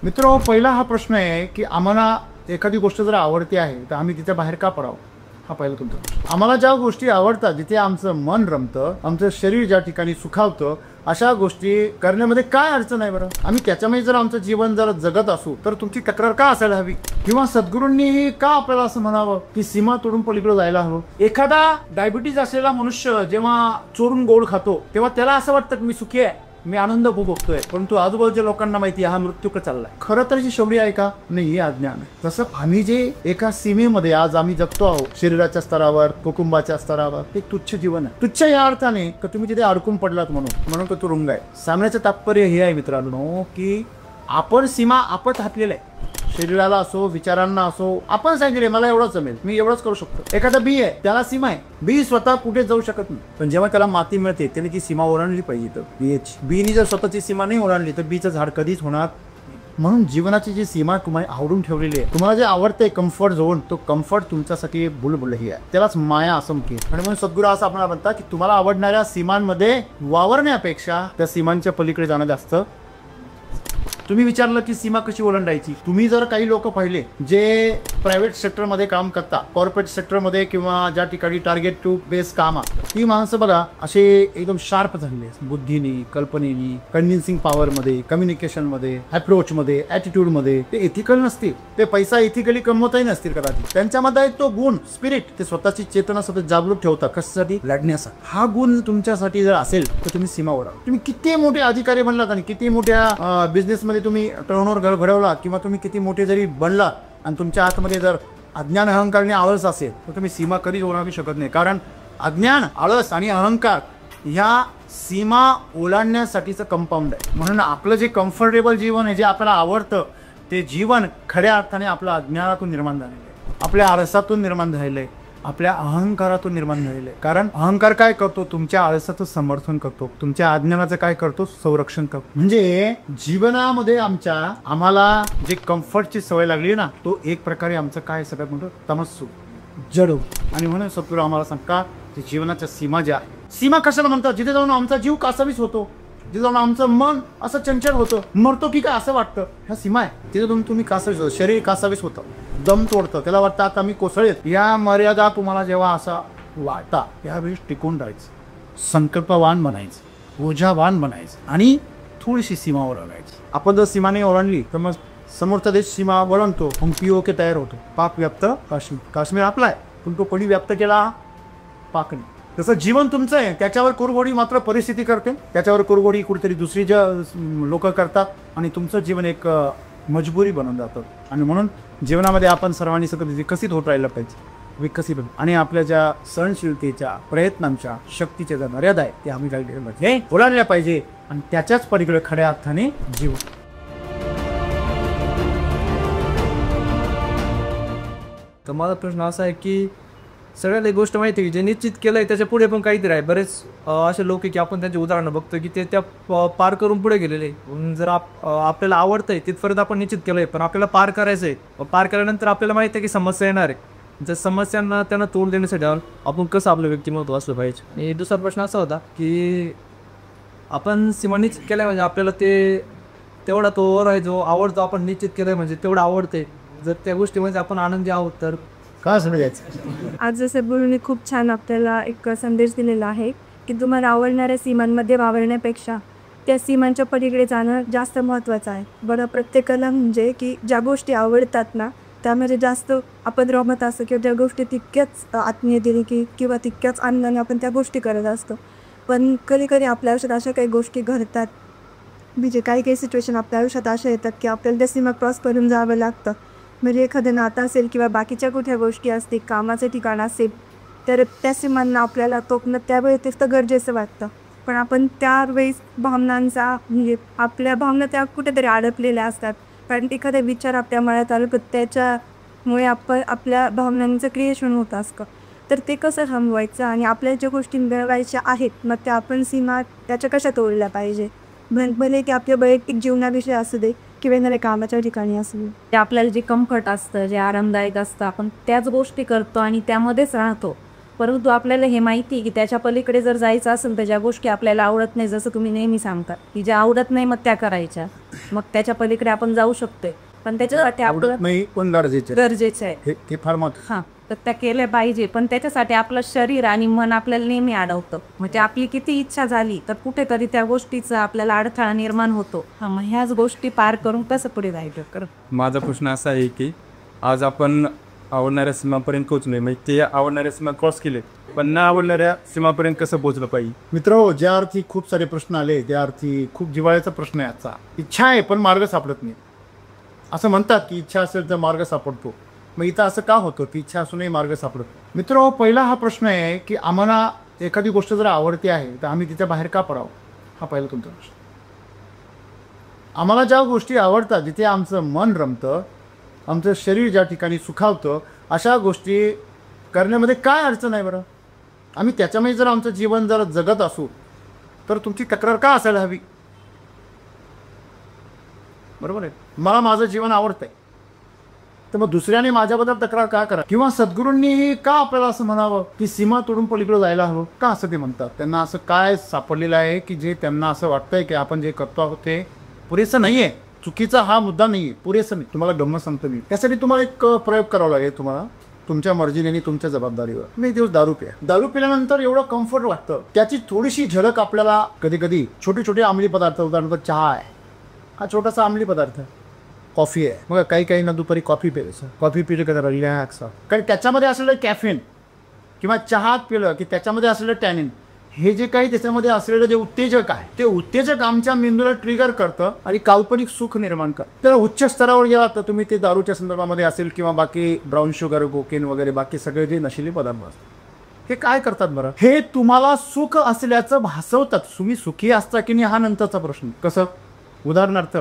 मित्र, पहिला हा प्रश्न आहे की आम्हाला एखादी गोष्ट जर आवडती आहे तर आम्ही तिच्या बाहेर का पडावं, हा पहिला तुमचा प्रश्न. आम्हाला ज्या गोष्टी आवडतात, जिथे आमचं मन रमतं, आमचं शरीर ज्या ठिकाणी सुखावतं, अशा गोष्टी करण्यामध्ये काय अडचण आहे बरं? आम्ही त्याच्यामध्ये जर आमचं जीवन जर जगत असू तर तुमची तक्रार का असायला हवी? किंवा सद्गुरूंनी का आपल्याला असं म्हणावं की सीमा तोडून पलीकडे जायला हवं? एखादा डायबिटीज असलेला मनुष्य जेव्हा चोरून गोड खातो तेव्हा त्याला असं वाटतं की मी सुखी आहे, मी आनंद भोगतोय, परंतु आजूबाजूच्या लोकांना माहिती आहे हा मृत्यूकडे चाललाय. खरं तर जी शेवटी आहे का? नाही, ही अज्ञान आहे. तसं आम्ही जे एका सीमेमध्ये आज आम्ही जगतो आहोत, शरीराच्या स्तरावर, कुटुंबाच्या स्तरावर, ते तुच्छ जीवन आहे. तुच्छ या अर्थाने की तुम्ही तिथे अडकून पडलात म्हणून तो तुरुंग आहे. सांगण्याचं तात्पर्य हे आहे मित्रांनो की आपण सीमा आपत घातलेल्या आहे. शरीराला असो, विचारांना असो, आपण सांगितले मला एवढंच जमेल, मी एवढंच करू शकतो. एखादा बी आहे, त्याला सीमा आहे. बी स्वतः कुठे जाऊ शकत नाही, पण जेव्हा त्याला माती मिळते त्याने ती सीमा ओलांडली पाहिजे. तर बीनी जर स्वतःची सीमा नाही ओलांडली तर बीचं झाड कधीच होणार. म्हणून जीवनाची जी सीमा तुम्हाला आवडून ठेवलेली आहे, तुम्हाला जे आवडते कम्फर्ट झोन, तो कम्फर्ट तुमच्यासाठी बुलबुलही आहे. त्यालाच माया असं म्हणते. आणि म्हणून सद्गुरू असं आपल्याला म्हणतात की तुम्हाला आवडणाऱ्या सीमांमध्ये वावरण्यापेक्षा त्या सीमांच्या पलीकडे जाणं जास्त. तुम्ही विचारलं की सीमा कशी ओलांडायची. तुम्ही जर काही लोक पाहिले जे प्रायव्हेट सेक्टरमध्ये काम करतात, कॉर्पोरेट सेक्टरमध्ये किंवा ज्या ठिकाणी टार्गेट टू बेस काम असतं, ती माणसं बघा असे एकदम शार्प झालेली आहेत. बुद्धीनी, कल्पनेनी, कन्व्हिन्सिंग पॉवरमध्ये, कम्युनिकेशनमध्ये, अप्रोचमध्ये, ॲटिट्यूडमध्ये. ते एथिकल नसतील, ते पैसा एथिकली कमवतही नसतील कदाचित. त्यांच्यामध्ये तो गुण, स्पिरिट, ते स्वतःची चेतना सतत जागृत ठेवतात. कशासाठी? लढण्यासाठी. हा गुण तुमच्यासाठी जर असेल तर तुम्ही सीमा ओलांडा. तुम्ही किती मोठे अधिकारी बनलात आणि किती मोठ्या बिझनेसमध्ये तुम्ही टर्नओव्हर घडवला किंवा तुम्ही किती मोठे जरी बनलात आणि तुमच्या आतमध्ये जर अज्ञान, अहंकार आणि आळस असेल तर तुम्ही सीमा कधीच ओलांडू शकत नाही. कारण अज्ञान, आळस आणि अहंकार ह्या सीमा ओलांडण्यासाठीचं कंपाऊंड आहे. म्हणून आपलं जे कम्फर्टेबल जीवन आहे, जे आपल्याला आवडतं, ते जीवन खऱ्या अर्थाने आपल्या अज्ञानातून निर्माण झालेलं आहे, आपल्या आळसातून निर्माण झालेलं आहे, आपल्या अहंकारातून निर्माण झालेलं आहे. कारण अहंकार काय करतो? तुमच्या आळसाचं समर्थन करतो. तुमच्या अज्ञानाचं काय करतो? संरक्षण करतो. म्हणजे जीवनामध्ये आम्हाला जे कम्फर्टची सवय लागली ना, तो एक प्रकारे आमचं काय सगळ्यात मोठं तमस्सू, जडू. आणि म्हणून सद्गुरू आम्हाला सांगतात जीवनाच्या सीमा ज्या आहे. सीमा कशाला म्हणतात? जिथे जाऊन आमचा जीव कासावीस होतो, जिथे जाऊन आमचं मन असं चंचल होतं, मरतो की काय असं वाटतं, ह्या सीमा आहे. तिथे जाऊन तुम्ही कासावीस होतो, शरीर कासावीस होतं, दम तोडतं, त्याला वाटतं आता मी कोसळेल. या मर्यादा तुम्हाला जेव्हा असा वाटता त्यावेळेस टिकून राहायचं, संकल्पवान बनायचं, ऊर्जावान बनायचं आणि थोडीशी सीमा ओलांडायची. आपण जर सीमा नाही ओलांडली तर मग समोरचा देश सीमा ओलांडतो, मग POK तयार होतो. पाक व्याप्त काश्मीर. काश्मीर आपला आहे पण तो कोणी व्याप्त केला? पाकने. तसं जीवन तुमचं आहे, त्याच्यावर कुरघोडी मात्र परिस्थिती करते, त्याच्यावर कुरघोडी कुठेतरी दुसरी ज्या लोक करतात आणि तुमचं जीवन एक मजबुरी बनून जातं. आणि म्हणून जीवनामध्ये आपण सर्वांनी सतत विकसित होत राहिलं पाहिजे, विकसित. आणि आपल्या ज्या सहनशीलतेच्या, प्रयत्नांच्या, शक्तीच्या ज्या मर्यादा आहे त्या आम्ही ओलांडल्या पाहिजे आणि त्याच्याच पलीकडे खऱ्या अर्थाने जीवन. तर माझा प्रश्न असा आहे की सगळ्याला एक गोष्ट माहिती आहे की जे निश्चित केलं आहे त्याच्या पुढे पण काहीतरी आहे. बरेच असे लोक आहे की आपण त्यांचे उदाहरणं बघतो की ते त्या पार करून पुढे गेलेले. जर आपल्याला आवडतं आहे तिथपर्यंत आपण निश्चित केलं आहे, पण आपल्याला पार करायचं आहे. पार केल्यानंतर आपल्याला माहिती आहे की समस्या येणार आहे. जर समस्यांना त्यांना तोंड देण्यासाठी आपण कसं आपलं व्यक्तिमत्व असलं पाहिजे. आणि दुसरा प्रश्न असा होता की आपण सीमा निश्चित केल्या म्हणजे आपल्याला ते तेवढा तो ओर आहे जो आवडतो आपण निश्चित केलं आहे म्हणजे तेवढं आवडते. जर त्या गोष्टीमध्ये आपण आनंदी आहोत तर का समजायचं. आज जसं गुरुंनी खूप छान आपल्याला एक संदेश दिलेला आहे की तुम्हाला आवडणाऱ्या सीमांमध्ये वावरण्यापेक्षा त्या सीमांच्या पलीकडे जाणं जास्त महत्त्वाचं आहे. बरं, प्रत्येकाला म्हणजे की ज्या गोष्टी आवडतात ना त्यामध्ये जास्त आपण रमत असतो किंवा त्या गोष्टी तितक्याच आत्मीयतेने किंवा तितक्याच आनंदाने आपण त्या गोष्टी करत असतो. पण कधी कधी आपल्या आयुष्यात अशा काही गोष्टी घडतात, म्हणजे काही सिच्युएशन आपल्या आयुष्यात अशा येतात की आपल्याला त्या सीमा क्रॉस करून जावं लागतं. म्हणजे एखादं नातं असेल किंवा बाकीच्या कुठल्या गोष्टी असतील, कामाचं ठिकाण असेल, तर त्या सीमांना आपल्याला तोकणं त्यावेळेस तिथं गरजेचं वाटतं. पण आपण त्यावेळेस भावनांचा म्हणजे आपल्या भावना त्या कुठेतरी अडकलेल्या असतात. कारण एखादा विचार आपल्या मनात आलं तर त्याच्यामुळे आपल्या भावनांचं क्रिएशन होत असतं. तर ते कसं थांबवायचं आणि आपल्या ज्या गोष्टी मिळवायच्या आहेत मग त्या आपण सीमा त्याच्या कशा तोडल्या पाहिजे. भले की आपल्या वैयक्तिक जीवनाविषयी असू दे किंवा येणाऱ्या कामाच्या ठिकाणी असू दे. ते आपल्याला जे कम्फर्ट असतं, जे आरामदायक असतं, आपण त्याच गोष्टी करतो आणि त्यामध्येच राहतो. परंतु आपल्याला हे माहिती आहे की त्याच्या पलीकडे जर जायचं असेल तर ज्या गोष्टी आपल्याला आवडत नाही, जसं तुम्ही नेहमी सांगता की ज्या आवडत नाही मग त्या करायच्या, मग त्याच्या पलीकडे आपण जाऊ शकतोय, पण त्याच्यासाठी आपलं आवडत नाही पण गरजेचं गरजेचं आहे. हे फार महत्त्वाचं. हां, तर त्या केल्या पाहिजे, पण त्याच्यासाठी आपलं शरीर आणि मन आपल्याला नेहमी अडवतं. म्हणजे आपली किती इच्छा झाली तर कुठेतरी त्या गोष्टीचा आपल्याला अडथळा निर्माण होतो. हां, मग ह्याच गोष्टी पार करून कसं पुढे जायचं कर. माझा प्रश्न असा आहे की आज आपण आवडणाऱ्या सीमापर्यंत पोहोचलोय, म्हणजे ते आवडणाऱ्या सीमा क्रॉस केले, पण न आवडणाऱ्या सीमापर्यंत कसं पोहोचलं पाहिजे? मित्र, ज्या अर्थी खूप सारे प्रश्न आले त्या अर्थी खूप जिव्हाळ्याचा प्रश्न आहे आजचा. इच्छा आहे पण मार्ग सापडत नाही. असं म्हणतात की इच्छा असेल तर मार्ग सापडतो. मग इथं असं का होतं की इच्छा असूनही मार्ग सापडतो? मित्र, पहिला हा प्रश्न आहे की आम्हाला एखादी गोष्ट जर आवडती आहे तर आम्ही तिच्या बाहेर का पडावं, हा पहिला तुमचा प्रश्न. आम्हाला ज्या गोष्टी आवडतात, जिथे आमचं मन रमतं, आमचं शरीर ज्या ठिकाणी सुखावतं, अशा गोष्टी करण्यामध्ये काय अडचण आहे बरं? आम्ही त्याच्यामध्ये जर आमचं जीवन जर जगत असू तर तुमची तक्रार का असायला हवी? बरोबर आहे. मला माझं जीवन आवडतंय तर मग दुसऱ्याने माझ्याबद्दल तक्रार का करा? किंवा सद्गुरूंनी का आपल्याला असं म्हणावं की सीमा तोडून पलीकडे जायला हवं? का असं ते म्हणतात? त्यांना असं काय सापडलेलं आहे की जे त्यांना असं वाटतंय की आपण जे करतो आहोत ते पुरेसं नाही आहे? चुकीचा हा मुद्दा नाही आहे, पुरेसं नाही. तुम्हाला गंमत सांगतो मी. त्यासाठी तुम्हाला एक प्रयोग करावा लागेल. तुम्हाला तुमच्या मर्जीने आणि तुमच्या जबाबदारीवर. मी दिवस दारू पिल्यानंतर एवढं कम्फर्ट वाटतं, त्याची थोडीशी झलक आपल्याला कधी कधी छोटे छोटे अंमली पदार्थ, उदाहरणार्थ चहा आहे, हा छोटासा अंमली पदार्थ आहे. कॉफी आहे, मग काही ना दुपारी कॉफी प्यायचं. कॉफी पिलं का जरा रिलॅक्स, कारण त्याच्यामध्ये असलेलं कॅफेन, किंवा चहात पिलं की त्याच्यामध्ये असलेलं टॅनिन, हे जे काही त्याच्यामध्ये असलेलं जे उत्तेजक आहे ते उत्तेजक आमच्या मेंदूला ट्रिगर करतं आणि काल्पनिक सुख निर्माण करतं. तर उच्च स्तरावर गेला तर तुम्ही ते दारूच्या संदर्भामध्ये असेल किंवा बाकी ब्राऊन शुगर, कोकेन वगैरे बाकी सगळे जे नशिली पदार्थ असतात, हे काय करतात बरं? हे तुम्हाला सुख असल्याचं भासवतात. तुम्ही सुखी असता की नाही हा नंतरचा प्रश्न. कसं? उदाहरणार्थ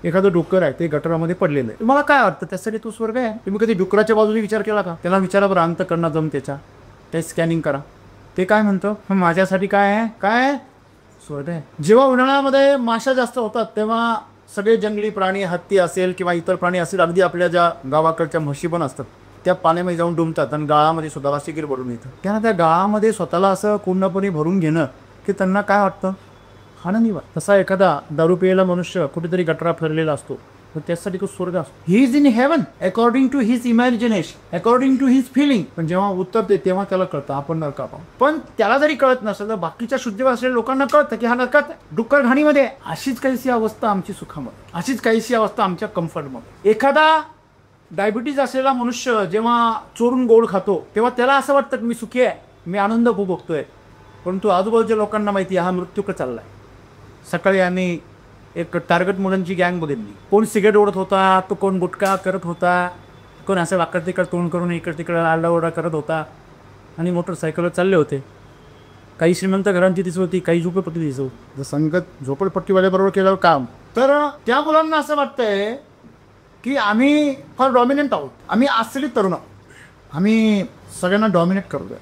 एखादं डुक्कर आहे, ते गटारामध्ये पडलेलं आहे, तुम्हाला काय वाटतं त्यासाठी तो स्वर्ग आहे? तुम्ही कधी डुकराच्या बाजूने विचार केला का? त्याला विचारा बरं अंतःकरणा जम त्याच्या, ते स्कॅनिंग करा, ते काय म्हणतं? माझ्यासाठी काय आहे? काय स्वर्ग आहे. जेव्हा उन्हाळ्यामध्ये माशा जास्त होतात तेव्हा सगळे जंगली प्राणी, हत्ती असेल किंवा इतर प्राणी असेल, अगदी आपल्या ज्या गावाकडच्या म्हशी पण असतात, त्या पाण्यामध्ये जाऊन डुंबतात आणि गाळामध्ये स्वतःला सिगीर भरून येतं. त्यांना त्या गाळामध्ये स्वतःला असं पूर्णपणे भरून घेणं की त्यांना काय वाटतं? आनंदी वाटतं. तसा एखादा दारू पिलेला मनुष्य कुठेतरी गटरा फिरलेला असतो, तर त्यासाठी तो स्वर्ग असतो. He is in heaven according to his imagination, according to his feeling. पण जेव्हा उतरते तेव्हा त्याला कळतं आपण नरकात आहोत. पण त्याला जरी कळत नसेल तर बाकीच्या शुद्धीवर असलेल्या लोकांना कळतं की हा नरकात, डुक्कर घाणीमध्ये. अशीच काहीशी अवस्था आमची सुखामध्ये, अशीच काहीशी अवस्था आमच्या कम्फर्टमध्ये. एखादा डायबिटीज असलेला मनुष्य जेव्हा चोरून गोड खातो तेव्हा त्याला असं वाटतं की मी सुखी आहे, मी आनंद उपभोगतोय. परंतु आजूबाजूच्या लोकांना माहिती आहे हा मृत्यूकडे चाललाय. सकाळी आम्ही एक टार्गेट मुलांची गँग बघितली. कोण सिगरेट ओढत होता, तो कोण गुटखा करत होता, कोण असं वाकड तिकड तोंड करून इकडे तिकडे आरडाओरडा करत होता आणि मोटरसायकलवर चालले होते. काही श्रीमंत घरांची दिसत होती, काही झोपडपट्टी दिसत होती. संगत झोपडपट्टीवाल्याबरोबर केल्यावर काम. तर त्या मुलांना असं वाटतंय की आम्ही फार डॉमिनंट आहोत, आम्ही असली तरुण आहोत, आम्ही सगळ्यांना डॉमिनेट करतोय,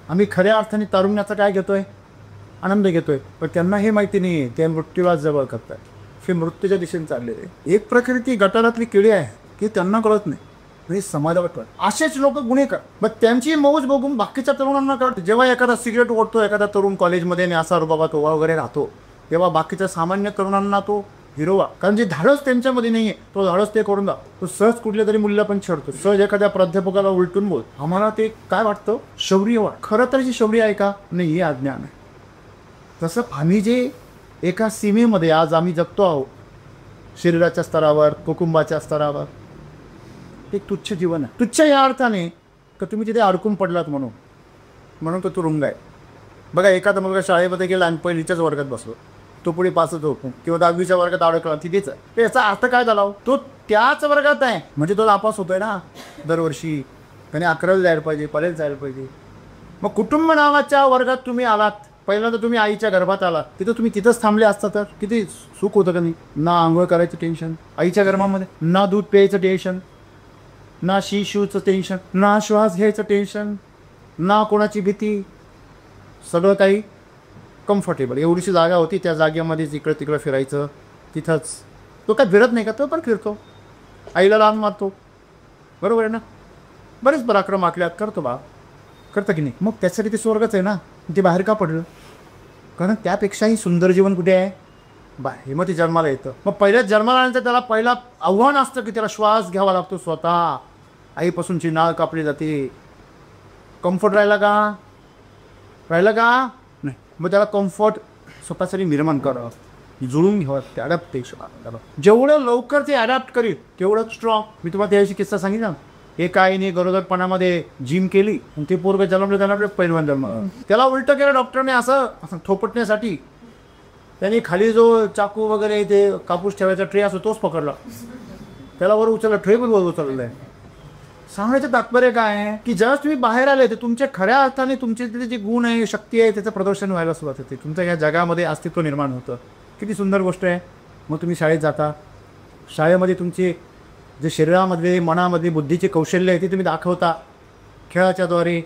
आम्ही खऱ्या अर्थाने तारुण्याचा काय घेतोय? आनंद घेतोय. पण त्यांना हे माहिती नाही आहे ते मृत्यूला जवळ करतात, हे मृत्यूच्या दिशेने चाललेले. एक प्रकारे ती गटारातली किडी आहे की त्यांना कळत नाही, हे समाजावर कळत. असेच लोक गुन्हेगार. मग त्यांची मौज बघून बाकीच्या तरुणांना कळतं. जेव्हा एखादा सिगरेट ओढतो एखादा तरुण कॉलेजमध्ये आणि असा बाबा तो वगैरे राहतो, तेव्हा बाकीच्या सामान्य तरुणांना तो हिरोवा, कारण जे धाडस त्यांच्यामध्ये नाही आहे तो धाडस ते करून तो सहज कुठल्या तरी मुलीला पण छेडतो, सहज एखाद्या प्राध्यापकाला उलटून बोल. आम्हाला ते काय वाटतं? शौर्य वाट. खरं तर जी शौर्य आहे का? नाही, हे अज्ञान आहे. तसं आम्ही जे एका सीमेमध्ये आज आम्ही जगतो आहोत, शरीराच्या स्तरावर, कुटुंबाच्या स्तरावर, एक तुच्छ जीवन आहे. तुच्छ या अर्थाने का तुम्ही तिथे अडकून पडलात म्हणून तो तुरुंग आहे. बघा, एखादा मुलगा शाळेमध्ये गेला आणि पहिलीच्याच वर्गात बसलो, तो पुढे पासच होतो, किंवा 10वीच्या वर्गात अडकला तिथेच आहे. याचा अर्थ काय झाला? तो त्याच वर्गात आहे म्हणजे तो नापास होतोय ना दरवर्षी. त्याने 11वी जायला पाहिजे, कॉलेज जायला पाहिजे. मग कुटुंब नावाच्या वर्गात तुम्ही आलात, पहिल्यांदा तुम्ही आईच्या गर्भात आलात, तिथं तुम्ही तिथंच थांबले असता तर किती सुख होतं का नाही? ना आंघोळ करायचं टेन्शन आईच्या गर्भामध्ये, ना दूध प्यायचं टेन्शन, ना शिशूचं टेन्शन, ना श्वास घ्यायचं टेन्शन, ना कोणाची भीती, सगळं काही कम्फर्टेबल. एवढीशी जागा होती, त्या जागेमध्येच इकडं तिकडं फिरायचं. तिथंच तो काय फिरत नाही का? तो पण फिरतो, आईला लहान मारतो, बरोबर आहे ना? बरेच पराक्रम आखल्यात करतो बा. करतं की नाही? मग त्यासाठी ते स्वर्गच आहे ना, ते बाहेर का पडलं? कारण त्यापेक्षाही सुंदर जीवन कुठे आहे? बाहेर. मग ते जन्माला येतं. मग पहिल्याच जन्माला आल्यानंतर त्याला पहिला आव्हान असतं की त्याला श्वास घ्यावा लागतो स्वतः. आईपासूनची नाळ कापली जाते. कम्फर्ट राहिला का? नाही. मग त्याला कम्फर्ट स्वतःसाठी निर्माण करा, जुळून घ्यावं, ते ॲडॅप्टेशन. जेवढं लवकर ते ॲडॅप्ट करील तेवढं स्ट्रॉंग. मी तुम्हाला त्याविषयी किस्सा सांगितला. एका आईने गरोदरपणामध्ये जिम केली आणि ते पोरगं जन्मलं, त्याला पहिलवान जन्म. त्याला उलटं केलं डॉक्टरने असं थोपटण्यासाठी. त्याने खाली जो चाकू वगैरे ते कापूस ठेवायचा ट्रे असतो तोच पकडला, त्याला वर उचलला, ट्रे पण वर उचललं आहे. सांगण्याचं तात्पर्य काय आहे की ज्यावेळेस तुम्ही बाहेर आले तर तुमच्या खऱ्या अर्थाने तुमचे तिथे जे गुण आहे, शक्ती आहे, त्याचं प्रदर्शन व्हायला सुरुवात होते. तुमच्या या जगामध्ये अस्तित्व निर्माण होतं. किती सुंदर गोष्ट आहे. मग तुम्ही शाळेत जाता. शाळेमध्ये तुमचे जे शरीरामध्ये, मनामध्ये, बुद्धीचे कौशल्य आहे ते तुम्ही दाखवता. खेळाच्याद्वारे,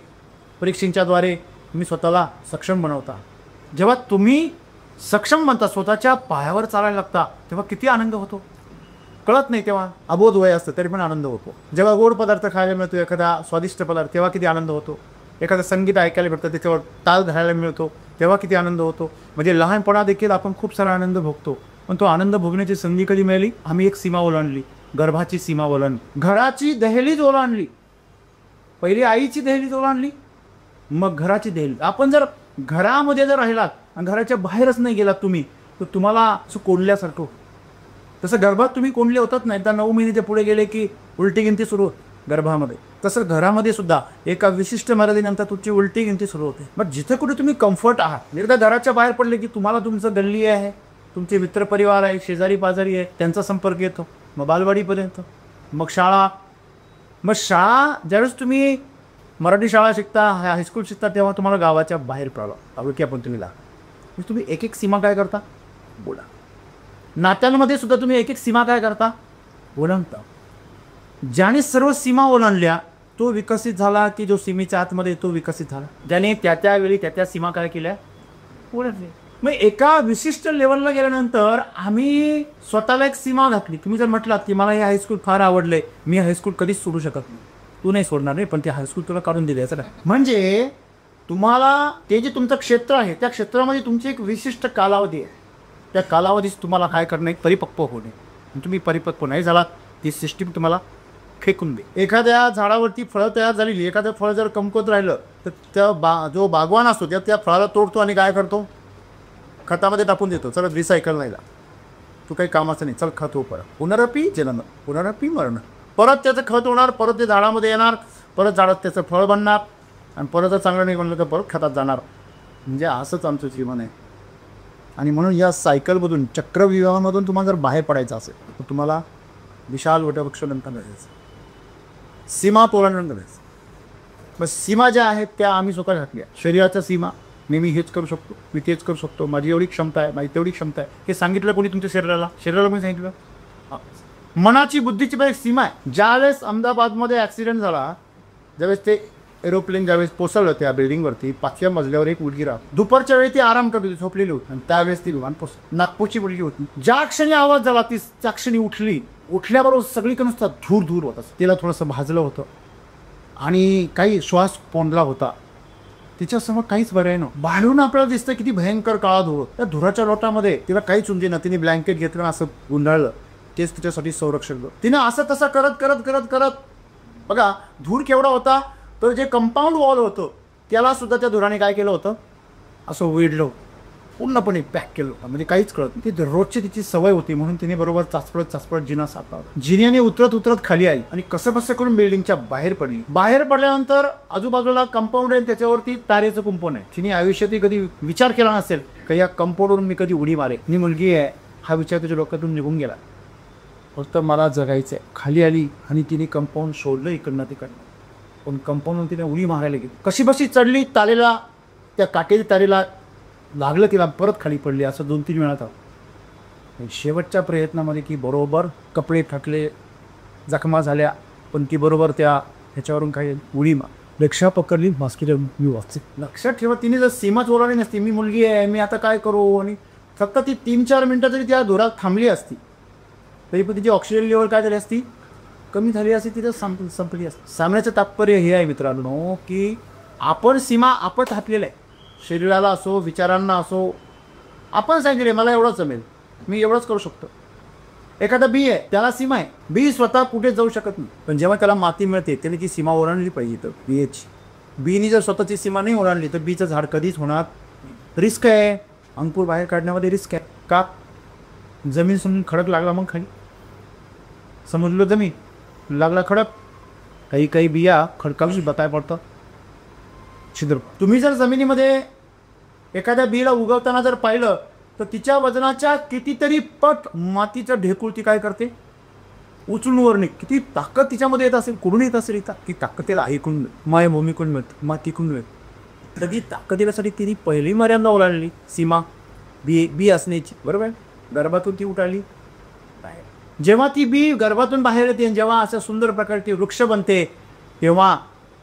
परीक्षेच्याद्वारे तुम्ही स्वतःला सक्षम बनवता. जेव्हा तुम्ही सक्षम बनता, स्वतःच्या पायावर चालायला लागता, तेव्हा किती आनंद होतो. कळत नाही तेव्हा, अबोध वय असतं तरी पण आनंद होतो. जेव्हा गोड पदार्थ खायला मिळतो, एखादा स्वादिष्ट पदार्थ, तेव्हा किती आनंद होतो. एखादं संगीत ऐकायला मिळतं, त्याच्यावर ताल धरायला मिळतो, तेव्हा किती आनंद होतो. म्हणजे लहानपणा देखील आपण खूप सारा आनंद भोगतो. पण तो आनंद भोगण्याची संधी कधी मिळाली? आम्ही एक सीमा ओलांडली, गर्भाची सीमा ओलांडली, घराची दहेलीज ओलांडली. पहिली आईची दहेलीज ओलांडली, मग घराची दहेलीज. आपण जर घरामध्ये जर राहिलात आणि घराच्या बाहेरच नाही गेलात तुम्ही, तर तुम्हाला असं कोंडल्यासारखं. तसं गर्भात तुम्ही कोंडले होतात नाही, तर 9 महिन्याच्या पुढे गेले की उलटी गिनती सुरू होते गर्भामध्ये. तसं घरामध्ये सुद्धा एका विशिष्ट मर्यादेनंतर तुमची उलटी गिनती सुरू होते. मग जिथे कुठे तुम्ही कम्फर्ट आहात, एकदा घराच्या बाहेर पडले की तुम्हाला तुमचं गल्ली आहे, तुमचे मित्रपरिवार आहे, शेजारी पाजारी आहे, त्यांचा संपर्क येतो. मग बालवाडीपर्यंत, मग शाळा. मग शाळा ज्यावेळेस तुम्ही मराठी शाळा शिकता, हायस्कूल शिकता, तेव्हा तुम्हाला गावाच्या बाहेर पडावं की आपण तुम्ही लागता. तुम्ही एक एक सीमा काय करता? बोला. नात्यांमध्ये सुद्धा तुम्ही एक एक सीमा काय करता? ओलांडता. ज्याने सर्व सीमा ओलांडल्या तो विकसित झाला, की जो सीमेच्या आतमध्ये तो विकसित झाला, ज्याने त्यावेळी त्या सीमा काय केल्या? ओलांडल्या. मग एका विशिष्ट लेवलला गेल्यानंतर आम्ही स्वतःला एक सीमा घातली. तुम्ही जर म्हटलात की मला हे हायस्कूल फार आवडलंय, मी हायस्कूल कधीच सोडू शकत नाही. तू नाही सोडणार नाही, पण ते हायस्कूल तुला काढून दिले असं. म्हणजे तुम्हाला ते जे तुमचं क्षेत्र आहे, त्या क्षेत्रामध्ये तुमची एक विशिष्ट कालावधी आहे. त्या कालावधीत तुम्हाला काय करणं? एक परिपक्व होणे. तुम्ही परिपक्व नाही झालात, ती सिस्टीम तुम्हाला फेकून दे. एखाद्या झाडावरती फळं तयार झालेली, एखादं फळ जर कमकुवत राहिलं तर जो बागवान असतो त्या फळाला तोडतो आणि काय करतो? खतामध्ये टाकून देतो. चला रिसायकल नाही, तू काही कामाचं नाही, चल खत हो. परत पुनरपी जनन, पुनरपी मरण. परत त्याचं खत होणार, परत ते झाडामध्ये येणार, परत झाडात त्याचं फळ बनणार, आणि परत जर चांगलं नाही बनलं तर परत खतात जाणार. म्हणजे असंच आमचं जीवन आहे. आणि म्हणून या सायकलमधून, चक्रव्यूहामधून तुम्हाला जर बाहेर पडायचं असेल तर तुम्हाला विशाल वटवृक्ष नंतर करायचं, सीमा ओलांडून करायचं. मग सीमा ज्या आहेत त्या आम्ही स्वतः घातल्या. शरीराच्या सीमा, मी हेच करू शकतो, मी तेच करू शकतो, माझी एवढी क्षमता आहे, माझी तेवढी क्षमता आहे, हे सांगितलं कोणी तुमच्या शरीराला कोणी सांगितलं? मनाची, बुद्धीची पण एक सीमा आहे. ज्यावेळेस अहमदाबादमध्ये ॲक्सिडेंट झाला, ज्यावेळेस ते एरोप्लेन ज्यावेळेस पोचवलं त्या बिल्डिंगवरती, 5व्या मजल्यावर एक मुलगी राहत, दुपारच्या वेळी ती आराम करत होती, झोपलेली होती. आणि त्यावेळेस ती विमान पोचलं. नागपूरची मुलगी होती. ज्या क्षणी आवाज झाला ती त्या क्षणी उठली. उठल्याबरोबर सगळीकडे नुसता धूर होता. तिला थोडंसं भाजलं होतं आणि काही श्वास कोंडला होता. तिच्यासमोर काहीच बरं नव्हतं. बाहेरून आपल्याला दिसतं किती भयंकर काळा धूर. त्या धुराच्या लोटामध्ये तिला काहीच उंची. तिने ब्लँकेट घेतलं, असं गुंडाळलं, तेच तिच्यासाठी संरक्षण. तिनं असं तसं करत करत करत करत बघा धूर केवढा होता, तर जे कंपाऊंड वॉल होतं त्याला सुद्धा त्या धुराने काय केलं होतं? असं वेढलं, पूर्णपणे पॅक केलं होतं. म्हणजे काहीच कळत नाही. ती रोजची तिची सवय होती म्हणून तिने बरोबर चाचपडत जिना सापडला. जिन्याने उतरत खाली आली आणि कसं करून बिल्डिंगच्या बाहेर पडली. बाहेर पडल्यानंतर आजूबाजूला कंपाऊंड आहे, त्याच्यावरती तारेचं कुंपण आहे. तिने आयुष्यात कधी विचार केला नसेल का या कंपाऊंडवरून मी कधी उडी मारे, मी मुलगी आहे, हा विचार तुझ्या डोक्यातून निघून गेला. फक्त मला जगायचं आहे. खाली आली आणि तिने कंपाऊंड सोडलं इकडनं तिकडनं. पण कंपाऊंडवर तिने उडी मारायला गेली. कशी चढली तारेला, त्या काटेच्या तारेला लागलं, तिला परत खाली पडली. असं 2-3 वेळा झालं. शेवटच्या प्रयत्नामध्ये की बरोबर कपडे फाटले, जखमा झाल्या, पण ती बरोबर ह्याच्यावरून काही उडी रिक्षा पकडली, मास्की मी वाचते. लक्षात ठेवा, तिने जर सीमाच ओलांडली नसती, मी मुलगी आहे, मी आता काय करू, आणि फक्त ती 3-4 मिनटं जरी त्या धुरात थांबली असती तरी पण तिची ऑक्सिजन लेवल काय झाली असती? कमी झाली असती, तिथं संपली असती. सांगण्याचं तात्पर्य हे आहे मित्रांनो की आपण सीमा आपत घातलेल्या आहे, शरीराला असो विचारांना असो. आपण सांगितले मला एवढंच जमेल, मी एवढंच करू शकतो. एखादा बी आहे, त्याला सीमा आहे, बी स्वतः कुठे जाऊ शकत नाही. पण जेव्हा त्याला माती मिळते त्याने ती सीमा ओलांडली पाहिजे. तर बीची बीनी जर स्वतःची सीमा नाही ओलांडली तर बीचं झाड कधीच होणार. रिस्क आहे, अंकुर बाहेर काढण्यामध्ये रिस्क आहे. का? जमीन समजून खडक लागला, मग खाली समजलं जमीन लागला खडक. काही काही बिया खडकाविषयी बताय पडतं छिद्र. तुम्ही जर जमिनीमध्ये एखाद्या बियाला उगवताना जर पाहिलं तर तिच्या वजनाच्या कितीतरी पट मातीचं ढेकूळ ती काय करते, उचलून वर नाही. किती ताकद तिच्यामध्ये येत असेल, कुठून येत असेल इथं की ताकद त्याला ऐकून मायभूमीकडून मिळतं, मातीकडून मिळतं. तर ती ताकद येण्यासाठी तिने पहिली मर्यादा ओलांडली, सीमा बी असण्याची. बरोबर, गर्भातून ती उठाली. जेव्हा ती बी गर्भातून बाहेर येते, जेव्हा असं सुंदर प्रकारे ती वृक्ष बनते, तेव्हा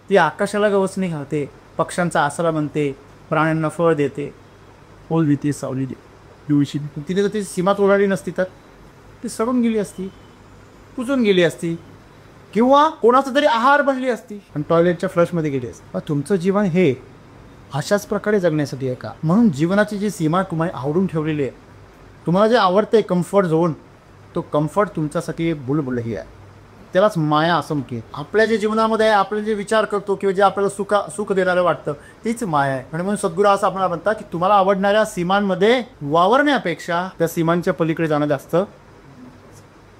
ती आकाशाला गवसणी घालते, पक्ष्यांचा आसरा बनते, प्राण्यांना फळ देते, फुल देते, सावली देते. तिने जर ती सीमा ओलांडली नसती तर ती सडून गेली असती, कुजून गेली असती, किंवा कोणाचा तरी आहार बनली असती आणि टॉयलेटच्या फ्लशमध्ये गेली असती. तुमचं जीवन हे अशाच प्रकारे जगण्यासाठी आहे का? म्हणून जीवनाची जी सीमा तुम्हाला आवडून ठेवलेली आहे, तुम्हाला जे आवडतं आहे कम्फर्ट झोन, तो कम्फर्ट तुमच्यासाठी बुलबुलही आहे. त्यालाच माया असं की आपल्या जे जीवनामध्ये आहे, आपण जे विचार करतो किंवा जे आपल्याला सुख देणारं वाटतं तीच माया आहे. आणि म्हणून सद्गुरू असं आपण म्हणतात की तुम्हाला आवडणाऱ्या सीमांमध्ये वावरण्यापेक्षा त्या सीमांच्या पलीकडे जाणं जास्त.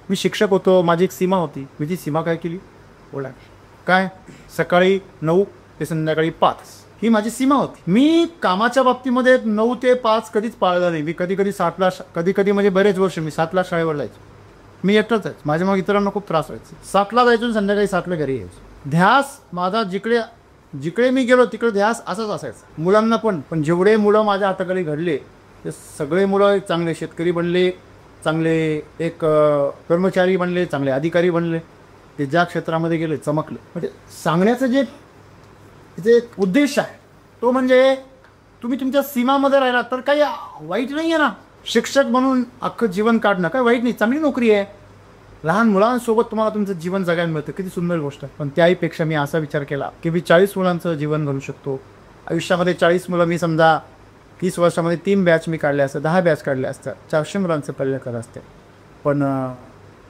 मी शिक्षक होतो, माझी एक सीमा होती, मी ती सीमा काय केली ओलांडली. काय? सकाळी 9 ते संध्याकाळी 5 ही माझी सीमा होती. मी कामाच्या बाबतीमध्ये 9 ते 5 कधीच पाळलं नाही. मी कधी 7ला, कधी म्हणजे बरेच वर्ष मी 7ला शाळेवर जायचो. मी एकटाच आहे, माझ्या मग इतरांना खूप त्रास व्हायचा. 7ला जायचो, संध्याकाळी 7ला घरी यायचो. ध्यास माझा जिकडे मी गेलो तिकडे ध्यास असाच असायचा. मुलांना पण जेवढे मुलं माझ्या हाताखाली घडले ते सगळे मुलं चांगले शेतकरी बनले, चांगले एक कर्मचारी बनले, चांगले अधिकारी बनले. ते ज्या क्षेत्रामध्ये गेले चमकले. म्हणजे सांगण्याचं जे उद्देश आहे तो म्हणजे तुम्ही तुमच्या सीमामध्ये राहिला तर काही वाईट नाही आहे ना. शिक्षक म्हणून अख्खं जीवन काढणं काही वाईट नाही, चांगली नोकरी आहे. लहान मुलांसोबत तुम्हाला तुमचं जीवन जगायला मिळतं, किती सुंदर गोष्ट आहे. पण त्याहीपेक्षा मी असा विचार केला की मी 40 मुलांचं जीवन घडू शकतो आयुष्यामध्ये. 40 मुलं मी समजा 30 वर्षामध्ये 3 बॅच मी काढल्या असतात, 10 बॅच काढल्या असतात, 400 मुलांचं कल्याण करत असते. पण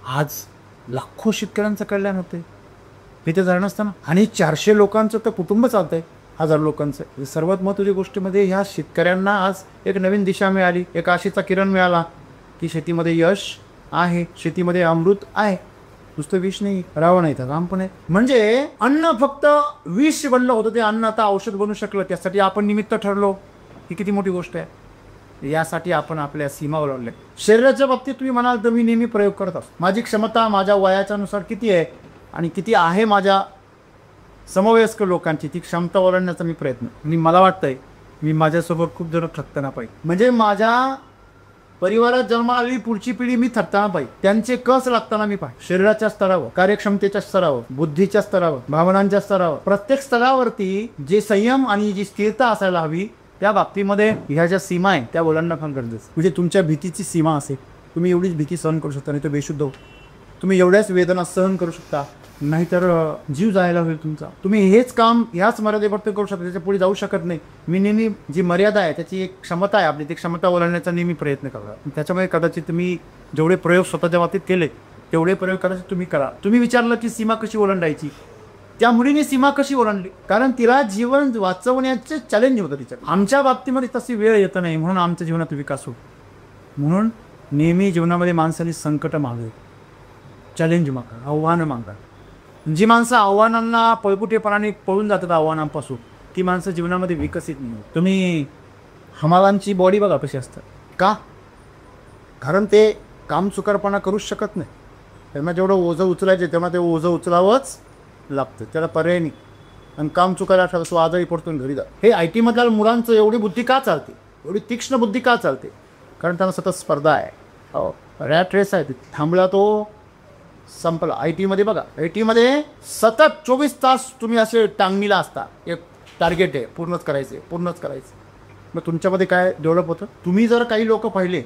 आज लाखो शेतकऱ्यांचं कल्याण होते हे ते जाणं असतं ना. आणि 400 लोकांचं तर कुटुंब चालतंय, 1000 लोकांचं. सर्वात महत्त्वाची गोष्टीमध्ये ह्या शेतकऱ्यांना आज एक नवीन दिशा मिळाली, एक आशेचा किरण मिळाला की शेतीमध्ये यश आहे, शेतीमध्ये अमृत आहे. नुसतं विष नाही, रावण नाही तर राम पण आहे. म्हणजे अन्न फक्त विष बनलं होतं, ते अन्न आता औषध बनू शकलं. त्यासाठी आपण निमित्त ठरलो, ही किती मोठी गोष्ट आहे. यासाठी आपण आपल्या सीमा ओलांडल्या. शरीराच्या बाबतीत तुम्ही म्हणाल तर मी नेहमी प्रयोग करत असतो. माझी क्षमता माझ्या वयाच्या नुसार किती आहे आणि किती आहे माझ्या समवयस्क लोकांची, ती क्षमता ओलांडण्याचा मी प्रयत्न. आणि मला वाटतंय मी माझ्यासोबत खूप जण थकताना पाहिजे. म्हणजे माझ्या परिवारात जन्माला आलेली पुढची पिढी मी थकताना पाहिजे, त्यांचे कस लागताना मी पाहिजे. शरीराच्या स्तरावर, कार्यक्षमतेच्या स्तरावर, बुद्धीच्या स्तरावर, भावनांच्या स्तरावर, प्रत्येक स्तरावरती जे संयम आणि जी स्थिरता असायला हवी त्या बाबतीमध्ये ह्या ज्या सीमा आहे त्या ओलांडणं फार गरजेचं. म्हणजे तुमच्या भीतीची सीमा असेल, तुम्ही एवढीच भीती सहन करू शकता, नाही तर बेशुद्ध हो. तुम्ही एवढ्याच वेदना सहन करू शकता, नाहीतर जीव जायला होईल तुमचा. तुम्ही हेच काम ह्याच मर्यादेपर्यंत करू शकता, त्याच्या पुढे जाऊ शकत नाही. मी नेहमी जी मर्यादा आहे त्याची एक क्षमता आहे आपली, ती क्षमता ओलांडण्याचा नेहमी प्रयत्न करा. त्याच्यामुळे कदाचित तुम्ही जेवढे प्रयोग स्वतःच्या बाबतीत केले तेवढे प्रयोग कदाचित तुम्ही करा. तुम्ही विचारलं की सीमा कशी ओलांडायची, त्या मुलीने सीमा कशी ओलांडली, कारण तिला जीवन वाचवण्याचे चॅलेंज होतं तिच्या. आमच्या बाबतीमध्ये तशी वेळ येत नाही, म्हणून आमच्या जीवनात विकास होतो. म्हणून नेहमी जीवनामध्ये माणसाने संकट मागावे, चॅलेंज मागा, आव्हानं मागा. जी माणसं आव्हानांना पळपुटेपणाने पळून जातात आव्हानांपासून, ती माणसं जीवनामध्ये विकसित नाही. तुम्ही हमालांची बॉडी बघा कशी असतात का, कारण ते काम चुकारपणा करूच शकत नाही. त्यांना जेवढं ओझं उचलायचे तेव्हा ते ओझं उचलावंच लागतं, त्याला पर्याय नाही. आणि काम चुकायला ठरवतो तो आजारी पडतो घरी जा. हे IT मधल्या मुलांचं एवढी बुद्धी का चालते, एवढी तीक्ष्ण बुद्धी का चालते, कारण त्यांना सतत स्पर्धा आहे. हो, रॅट रेस आहे, थांबला तो संपला. IT मध्ये बघा, IT मध्ये सतत 24 तास तुम्ही असे टांगणीला असता, एक टार्गेट आहे पूर्णच करायचे. मग तुमच्यामध्ये काय डेव्हलप होतं. तुम्ही जर काही लोक पाहिले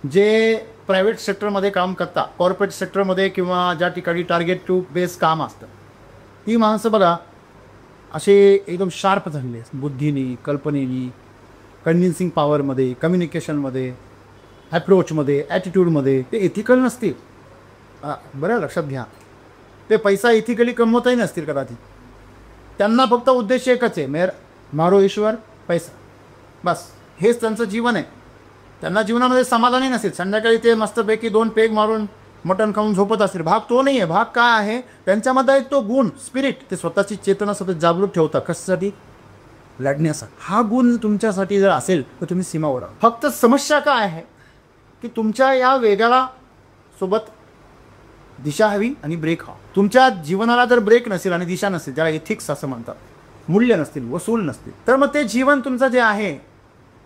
जे प्रायव्हेट सेक्टरमध्ये काम करता, कॉर्पोरेट सेक्टरमध्ये किंवा ज्या ठिकाणी टार्गेट टू बेस काम असतं, ती माणसं बघा असे एकदम शार्प झालेले आहेत बुद्धीने, कल्पनेनी, कन्व्हिन्सिंग पॉवरमध्ये, कम्युनिकेशनमध्ये, ॲप्रोचमध्ये, ॲटिट्यूडमध्ये. ते एथिकल नसतील. बरं लक्षात घ्या, ते पैसा इथिकली कमवतही नसतील कदाचित. त्यांना फक्त उद्देश एकच आहे, मारो ईश्वर पैसा, बस हेच त्यांचं जीवन आहे. त्यांना जीवनामध्ये समाधानही नसेल. संध्याकाळी ते मस्तपैकी 2 पेग मारून मटण खाऊन झोपत असतील. भाग तो नाही आहे. भाग काय आहे, त्यांच्यामध्ये तो गुण, स्पिरिट, ते स्वतःची चेतना सतत जागृत ठेवतात. कशासाठी? लढण्यासाठी. हा गुण तुमच्यासाठी जर असेल तर तुम्ही सीमा ओढा. फक्त समस्या काय आहे की तुमच्या या वेगाला सोबत दिशा हवी आणि ब्रेक हवा. तुमच्या जीवनाला जर ब्रेक नसेल आणि दिशा नसेल, ज्याला एथिक्स असं म्हणतात, मूल्य नसतील, वसूल नसतील, तर मग ते जीवन तुमचं जे आहे,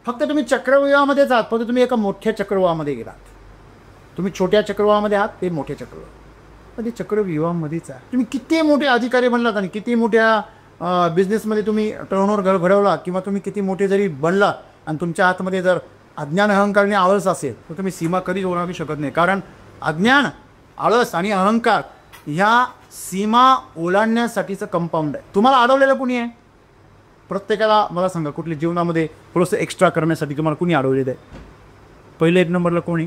फक्त तुम्ही चक्रव्यूहामध्ये जात, फक्त तुम्ही एका मोठ्या चक्रव्यूहामध्ये गेलात. तुम्ही छोट्या चक्रव्यूहामध्ये आहात, ते मोठ्या चक्रव्यूह, पण ते चक्रव्यूहामध्येच आहे. तुम्ही किती मोठे अधिकारी बनलात आणि किती मोठ्या बिझनेसमध्ये तुम्ही टर्नओव्हर घडवला, किंवा तुम्ही किती मोठे जरी बनलात आणि तुमच्या हातमध्ये जर अज्ञान, अहंकार आणि आळस असेल, तर तुम्ही सीमा कधीच ओलांडू शकत नाही. कारण अज्ञान, आळस आणि अहंकार ह्या सीमा ओलांडण्यासाठीचं कंपाऊंड आहे. तुम्हाला अडवलेलं कुणी आहे? प्रत्येकाला मला सांगा, कुठल्या जीवनामध्ये थोडंसं एक्स्ट्रा करण्यासाठी तुम्हाला कुणी अडवलेलं आहे? पहिले 1 नंबरला कोणी?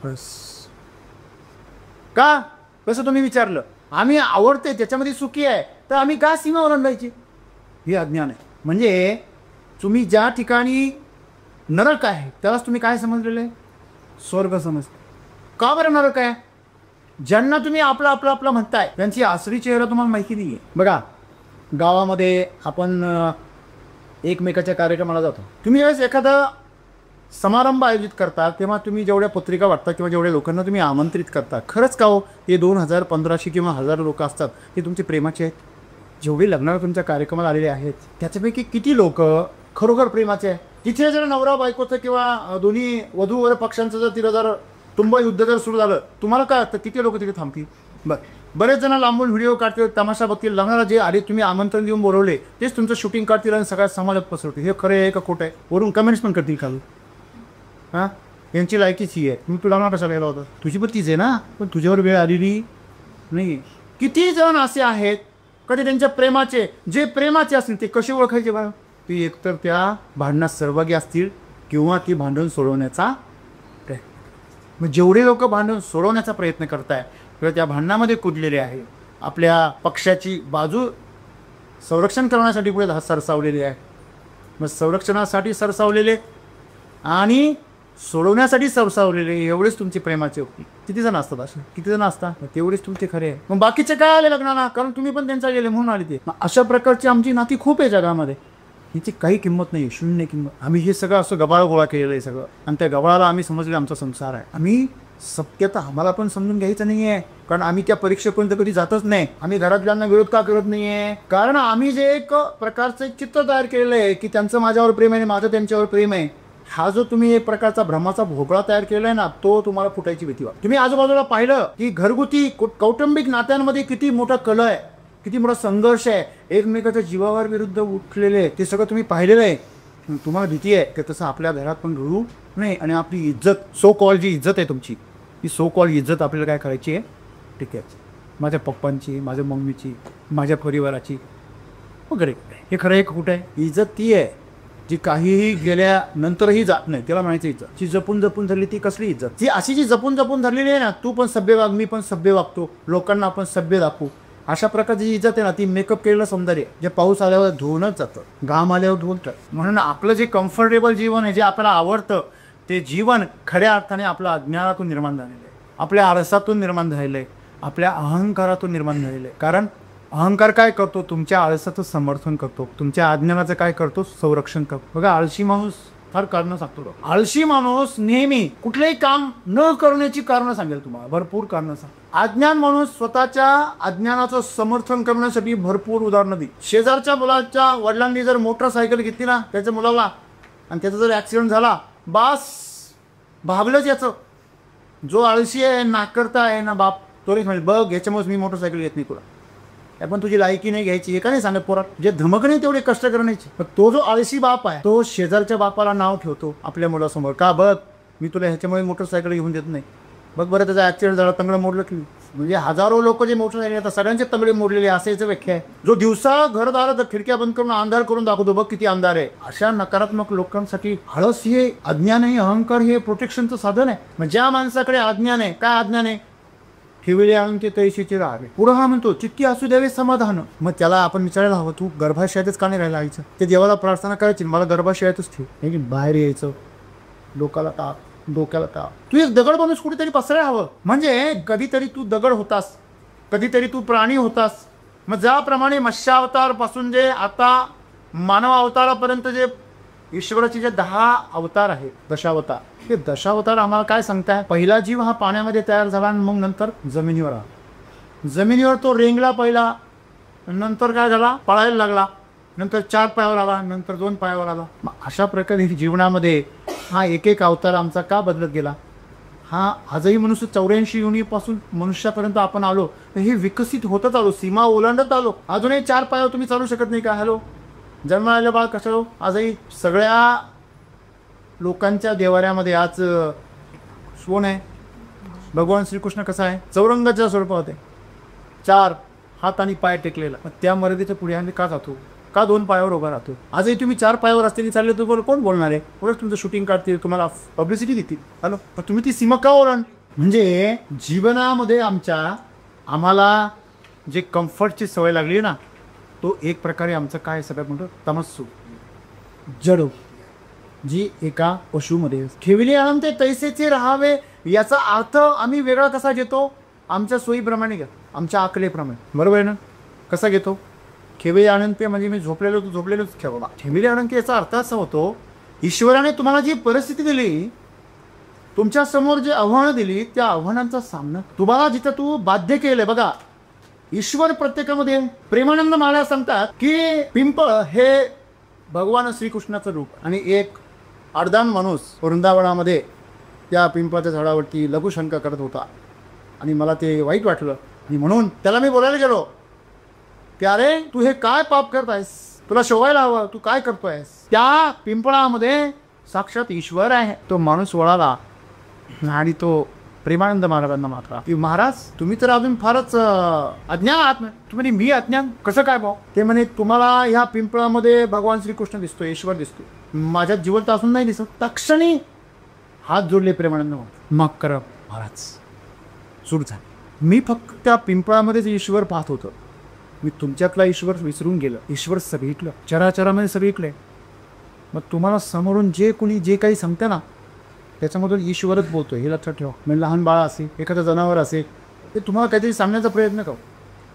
बस. का? कसं तुम्ही विचारलं? आम्ही आवडते, त्याच्यामध्ये सुखी आहे, तर आम्ही का सीमा ओलांडायची? हे अज्ञान आहे. म्हणजे तुम्ही ज्या ठिकाणी नरक आहे त्यालाच तुम्ही काय समजलेलं आहे? स्वर्ग समजते. का बरं नरक आहे? ज्यांना तुम्ही आपलं आपलं आपलं म्हणताय त्यांची असली चेहरा तुम्हाला माहिती नाही आहे. बघा, गावामध्ये आपण एकमेकाच्या कार्यक्रमाला जातो. तुम्ही ज्यावेळेस एखादा समारंभ आयोजित करता, तेव्हा तुम्ही जेवढ्या पत्रिका वाटता किंवा जेवढ्या लोकांना तुम्ही आमंत्रित करता, खरंच का हो, हे 2000, 1500 किंवा 1000 लोक असतात, ते तुमचे प्रेमाचे आहेत? जेवढे लग्नाला तुमच्या कार्यक्रमाला आलेले आहेत, त्याच्यापैकी किती लोक खरोखर प्रेमाचे आहे? तिथे जर नवरा बायकोचं किंवा दोन्ही वधूवर पक्षांचं जर तिला जर तुंब युद्ध जर सुरू झालं, तुम्हाला काय वाटतं किती लोक तिथे थांबतील? बरेच जण लांबून व्हिडिओ काढतील, तमाशा बघतील. लग्नाला जे आले तुम्ही आमंत्रण देऊन बोलवले, तेच तुमचं शूटिंग काढतील आणि सगळ्या समाजात पसरतील. हे खरं आहे का खोटं आहे? वरून कमेंट्स पण करतील खालून. हां, यांची लायकीच ही आहे. तुम्ही तुला कशाला गेला होता? तुझी पण तीच आहे ना, पण तुझ्यावर वेळ आलेली नाही. किती जण असे आहेत कधी त्यांच्या प्रेमाचे, जे प्रेमाचे असतील ते कसे ओळखायचे बा? ती एकतर त्या भांडणात सहभागी असतील किंवा ती भांडण सोडवण्याचा प्रयत्न. मग जेवढे लोक भांडण सोडवण्याचा प्रयत्न करताय किंवा त्या भांडणामध्ये कुदलेले आहे, आपल्या पक्षाची बाजू संरक्षण करण्यासाठी पुढे सरसावलेले आहे. मग संरक्षणासाठी सरसावलेले आणि सोडवण्यासाठी सरसावलेले, एवढेच तुमचे प्रेमाचे होते. किती जण असतात असे? किती जण असतात? तेवढेच तुमचे खरे आहे. मग बाकीचे काय आले लग्नाला? कारण तुम्ही पण त्यांचा गेले म्हणून आले ते. अशा प्रकारची आमची नाती खूप आहे जगामध्ये. हिची काही किंमत नाही, शून्य किंमत. आम्ही हे सगळं असं गबाळ गोळा केलेलं आहे सगळं, आणि त्या गबाळाला आम्ही समजले आमचा संसार आहे. आम्ही सत्यता आम्हाला पण समजून घ्यायचं नाही आहे, कारण आम्ही त्या परीक्षेपर्यंत कधी जातच नाही. आम्ही घरातल्यांना विरोध का करत नाही आहे? कारण आम्ही जे एक प्रकारचं एक चित्र तयार केलेलं आहे की त्यांचं माझ्यावर प्रेम आहे, माझं त्यांच्यावर प्रेम आहे. हा जो तुम्ही एक प्रकारचा भ्रमाचा भोपळा तयार केलाय ना, तो तुम्हाला फुटायची भीती वाटते. तुम्ही आजूबाजूला पाहिलं की घरगुती कौटुंबिक नात्यांमध्ये किती मोठा कल आहे, किती मोठा संघर्ष आहे, एकमेकाच्या जीवावर विरुद्ध उठलेले, ते सगळं तुम्ही पाहिलेलं आहे. तुम्हाला भीती आहे की तसं आपल्या घरात पण घडू नाही, आणि आपली इज्जत, सो कॉल जी इज्जत आहे तुमची, ती सो कॉल इज्जत आपल्याला काय करायची आहे? ठीक आहे, माझ्या पप्पांची, माझ्या मम्मीची, माझ्या परिवाराची वगैरे. हे खरं आहे कुठं आहे? इज्जत ती आहे जी काहीही गेल्यानंतरही जात नाही, त्याला म्हणायची इज्जत. जी जपून जपून धरली ती कसली इज्जत? ती अशी जी जपून जपून धरलेली आहे ना, तू पण सभ्य वाग, मी पण सभ्य वागतो, लोकांना आपण सभ्य दाखवू, अशा प्रकारची इज्जत आहे ना, ती मेकअप केलेलं सौंदर्य, जे पाऊस आल्यावर धुवूनच जातं, घाम आल्यावर धुवून. म्हणून आपलं जे कम्फर्टेबल जीवन आहे, जे आपल्याला आवडतं, ते जीवन खऱ्या अर्थाने आपल्या अज्ञानातून निर्माण झालेलं आहे, आपल्या आळसातून निर्माण झालेलं आहे, आपल्या अहंकारातून निर्माण झालेलं आहे. कारण अहंकार काय करतो? तुमच्या आळसाचं समर्थन करतो, तुमच्या अज्ञानाचं काय करतो? संरक्षण करतो. बघा, आळशी माणूस फार कारणं सांगतो. आळशी माणूस नेहमी कुठलंही काम न करण्याची कारणं सांगेल तुम्हाला, भरपूर कारणं सांग. अज्ञान माणूस स्वतःच्या अज्ञानाचं समर्थन करण्यासाठी भरपूर उदाहरणं देईल. शेजारच्या मुलाच्या वडिलांनी जर मोटरसायकल घेतली ना त्याच्या मुलाला, आणि त्याचा जर ॲक्सिडेंट झाला, बास भागलंच याचं. जो आळशी आहे, नाकर्ता आहे ना बाप, तोच म्हणजे बघ याच्यामुळेच मी मोटरसायकल घेत नाही तुला, पण तुझी लायकी नाही घ्यायची, हे का नाही सांगत पोरात? जे धमक नाही तेवढे कष्ट करण्याची. पण तो जो आळशी बाप आहे, तो शेजारच्या बापाला नाव ठेवतो आपल्या मुलासमोर, का बघ मी तुला ह्याच्यामुळे मोटरसायकल घेऊन देत नाही, बघ बरं त्याचा ॲक्सिडेंट झाला, तंगडं मोडलं की म्हणजे हजारो लोक जे मोठे झाले आता सगळ्यांचे तगडे मोडलेले असायचं व्याख्या आहे. जो दिवसा घरदारात खिडक्या बंद करून अंधार करून दाखवतो बघ किती अंधार आहे, अशा नकारात्मक लोकांसाठी आळस हे अज्ञान आहे, अहंकार हे प्रोटेक्शनचं साधन आहे. मग ज्या माणसाकडे अज्ञान आहे, काय अज्ञान आहे, ठेवले आणून ते तैशीचे राहावे. पुढं हा म्हणतो चित्ती असू द्यावे समाधान. मग त्याला आपण विचारायला हवं तू गर्भाशयातच का नाही राहायला आईचं? ते देवाला प्रार्थना करायची मला गर्भाशयातच ठेव, हे की बाहेर यायचं लोकाला ताप डोक्याला ताप. तू एक दगड बनूस कुठेतरी पसरायला हवं. म्हणजे कधीतरी तू दगड होतास, कधीतरी तू प्राणी होतास. मग ज्याप्रमाणे मत्स्यावतार पासून जे आता मानव अवतारापर्यंत जे ईश्वराचे जे 10 अवतार आहेत, दशावतार, हे दशावतार आम्हाला काय सांगताय? पहिला जीव हा पाण्यामध्ये तयार झाला आणि मग नंतर जमिनीवर आला. जमिनीवर तो रेंगला पहिला, नंतर काय झाला, पळायला लागला, नंतर 4 पायावर आला, नंतर 2 पायावर आला. मग अशा प्रकारे जीवनामध्ये हा एक एक अवतार आमचा का बदलत गेला? हा आजही मनुष्य 84 योनीपासून मनुष्यापर्यंत आपण आलो, तर हे विकसित होतच आलो, सीमा ओलांडत आलो. अजूनही 4 पायावर तुम्ही चालू शकत नाही का? हॅलो, जन्माला बाळ कसं? आजही सगळ्या लोकांच्या देवाऱ्यामध्ये आज सोन आहे. भगवान श्रीकृष्ण कसा आहे? चौरंगाच्या स्वरूपात आहे, 4 हात आणि पाय टेकलेला. मग त्या मर्यादेच्या पुढे आम्ही का जातो? का 2 पायावर उभा राहतो? आजही तुम्ही 4 पायावर असताना चालले तर कोण बोलणार आहे? उलट तुमचं शूटिंग काढतील, तुम्हाला पब्लिसिटी देतील. हॅलो, पण तुम्ही ती सीमा का ओलांड? म्हणजे जीवनामध्ये आम्हाला जे कम्फर्टची सवय लागली ना, तो एक प्रकारे आमचं काय सगळ्यात मोठं तमस्सू जडो, जी एका पशुमध्ये ठेवली आनंद ते तैसेचे राहावे. याचा अर्थ आम्ही वेगळा कसा घेतो? आमच्या सोयीप्रमाणे घ्या, आमच्या आकलेप्रमाणे. बरोबर आहे ना? कसा घेतो? ठेवले आनंद पे म्हणजे मी झोपलेलोच ठेवा. ठेवले आनंद याचा अर्थ असा होतो, ईश्वराने तुम्हाला जी परिस्थिती दिली, तुमच्या समोर जे आव्हानं दिली, त्या आव्हानांचा सामना तुम्हाला जिथं तू बाध्य केलंय. बघा, ईश्वर प्रत्येकामध्ये. प्रेमानंद महाराज सांगतात की पिंपळ हे भगवान श्रीकृष्णाचं रूप, आणि एक अर्धान माणूस वृंदावनामध्ये त्या पिंपळाच्या झाडावरती लघुशंका करत होता, आणि मला ते वाईट वाटलं, आणि म्हणून त्याला मी बोलायला गेलो की अरे तू हे काय पाप करतायस, तुला शोधायला हवं, तू काय करतोयस? त्या पिंपळामध्ये साक्षात ईश्वर आहे. तो माणूस वळाला आणि तो प्रेमानंद महाराजांना मात्र की महाराज तुम्ही तर अजून फारच अज्ञान आहात. तुम्ही मी अज्ञान कसं काय भाऊ? ते म्हणे तुम्हाला ह्या पिंपळामध्ये भगवान श्रीकृष्ण दिसतो, ईश्वर दिसतो, माझ्यात जिवंत असून नाही दिसत. तक्षणी हात जोडले प्रेमानंद. मग करा महाराज, सुरू झालं. मी फक्त त्या पिंपळामध्येच ईश्वर पाहत होतो, मी तुमच्यातला ईश्वर विसरून गेलं. ईश्वर सगळीकडलं, चराचरामध्ये सगळीकडे. मग तुम्हाला समोरून जे कोणी जे काही सांगतं ना, त्याच्यामधून ईश्वरच बोलतो, हे लक्षात ठेवा. म्हणजे लहान बाळ असेल, एखादं जनावर असेल, ते तुम्हाला काहीतरी सांगण्याचा प्रयत्न करू,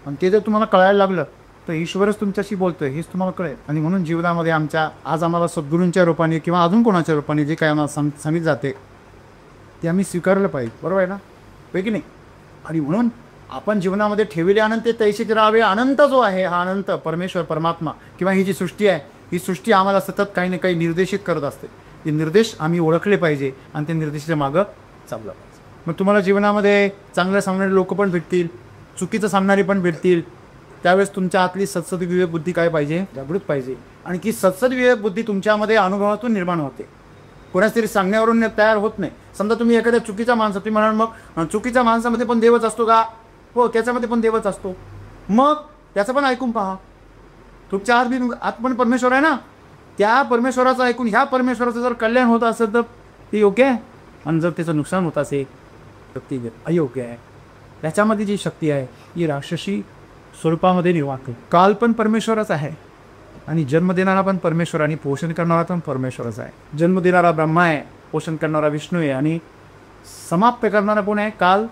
आणि ते जर तुम्हाला कळायला लागलं तर ईश्वरच तुमच्याशी बोलतोय हेच तुम्हाला कळेल. आणि म्हणून जीवनामध्ये आज आम्हाला सद्गुरूंच्या रूपाने किंवा अजून कोणाच्या रूपाने जे काही आम्हाला सांगितलं जाते ते आम्ही स्वीकारलं पाहिजे. बरोबर आहे ना? होय की नाही? आणि म्हणून आपण जीवनामध्ये ठेवले आनंद ते तैसेच राहावे. अनंत जो आहे, हा अनंत परमेश्वर परमात्मा किंवा ही जी सृष्टी आहे, ही सृष्टी आम्हाला सतत काही ना काही निर्देशित करत असते. ते निर्देश आम्ही ओळखले पाहिजे आणि ते निर्देशाच्या मागं चाललं पाहिजे. मग तुम्हाला जीवनामध्ये चांगलं सांगणारे लोक पण भेटतील, चुकीचं सांगणारे पण भेटतील. त्यावेळेस तुमच्या आतली सत्सद विवेक बुद्धी काय पाहिजे? जागृत पाहिजे. आणि की सत्सद विवेक बुद्धी तुमच्यामध्ये अनुभवातून निर्माण होते, कोणाच तरी सांगण्यावरून तयार होत नाही. समजा तुम्ही एखाद्या चुकीच्या माणसा, तुम्ही म्हणाल मग चुकीच्या माणसामध्ये पण देवच असतो का? हो, त्याच्यामध्ये पण देवच असतो. मग त्याचं पण ऐकून पहा. तुमच्या आत पण परमेश्वर आहे ना, त्या परमेश्वराचं ऐकून ह्या परमेश्वराचं जर कल्याण होत असेल तर ते योग्य आहे, आणि जर त्याचं नुकसान होत असेल तर ते अयोग्य आहे. त्याच्यामध्ये जी शक्ती आहे ही राक्षसी स्वरूपामध्ये निर्माण. काल पण परमेश्वरच आहे, आणि जन्म देणारा पण परमेश्वर, आणि पोषण करणारा पण परमेश्वरच आहे. जन्म देणारा ब्रह्मा आहे, पोषण करणारा विष्णू आहे, आणि समाप्त करणारा कोण आहे? काल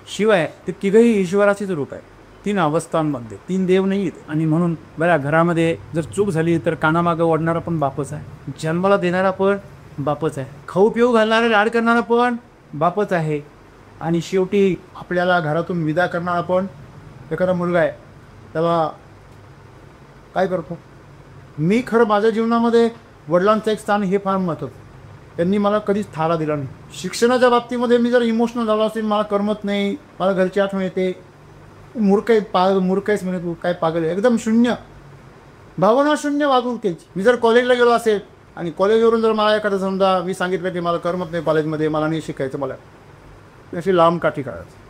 शिव आहे. ते तिघही ईश्वराचीच रूप आहे. 3 अवस्थांमध्ये 3 देव नाही आहेत. आणि म्हणून बऱ्या घरामध्ये जर चूक झाली तर कानामागं ओढणारा पण बापच आहे, जन्माला देणारा पण बापच आहे, खाऊ पिऊ घालणारा लाड करणारा पण बापच आहे, आणि शेवटी आपल्याला घरातून विदा करणारा पण एखादा मुलगा आहे. त्याला काय करतो मी? खरं माझ्या जीवनामध्ये वडिलांचं एक स्थान हे फार महत्त्वाचं. त्यांनी मला कधीच थारा दिला नाही. शिक्षणाच्या बाबतीमध्ये मी जर इमोशनल झालो असेल, मला करमत नाही, मला घरची आठवण येते, मूर्ख आहेस म्हणे तू, काय पागल आहे, एकदम शून्य भावना, शून्य वागणूक त्याची. मी जर कॉलेजला गेलो असेल आणि कॉलेजवरून जर मला एखादं समजा मी सांगितलं की मला करमत नाही कॉलेजमध्ये, मला नाही शिकायचं, मला अशी लांब काठी काढायचं.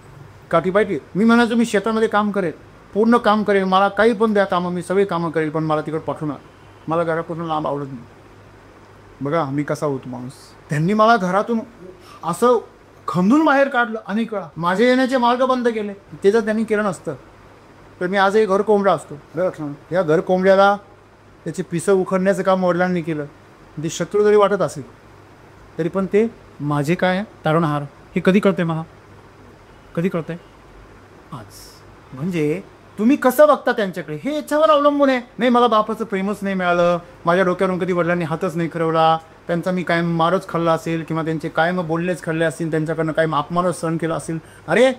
काठी पाहिजे. मी म्हणायचो मी शेतामध्ये काम करेल, पूर्ण काम करेल, मला काही पण द्या कामं, मी सगळी कामं करेल, पण मला तिकडे पाठवणार. मला घरापासून लांब आवडत नाही. बघा मी कसा होतो माणूस. त्यांनी मला घरातून असं खंदून बाहेर काढलं अनेक वेळा. माझे येण्याचे मार्ग बंद केले. ते जर त्यांनी केलं नसतं तर मी आजही घर कोंबडा असतो. या घर कोंबड्याला त्याचे पिसं उखडण्याचं काम वडिलांनी केलं. ते शत्रू जरी वाटत असेल तरी पण ते माझे काय तारणहार हे कधी कळते मला, कधी कळतंय आज. म्हणजे तुम्ही कसं बघता त्यांच्याकडे हे याच्यावर अवलंबून आहे. नाही मला बापाचं प्रेमच नाही मिळालं, माझ्या डोक्यावरून कधी वडिलांनी हातच नाही फिरवला, त्यांचा मी कायम मारच खाल्ला असेल किंवा त्यांचे कायम बोललेच खाल्ले असतील, त्यांच्याकडनं कायम अपमानच सहन केला असेल. अरे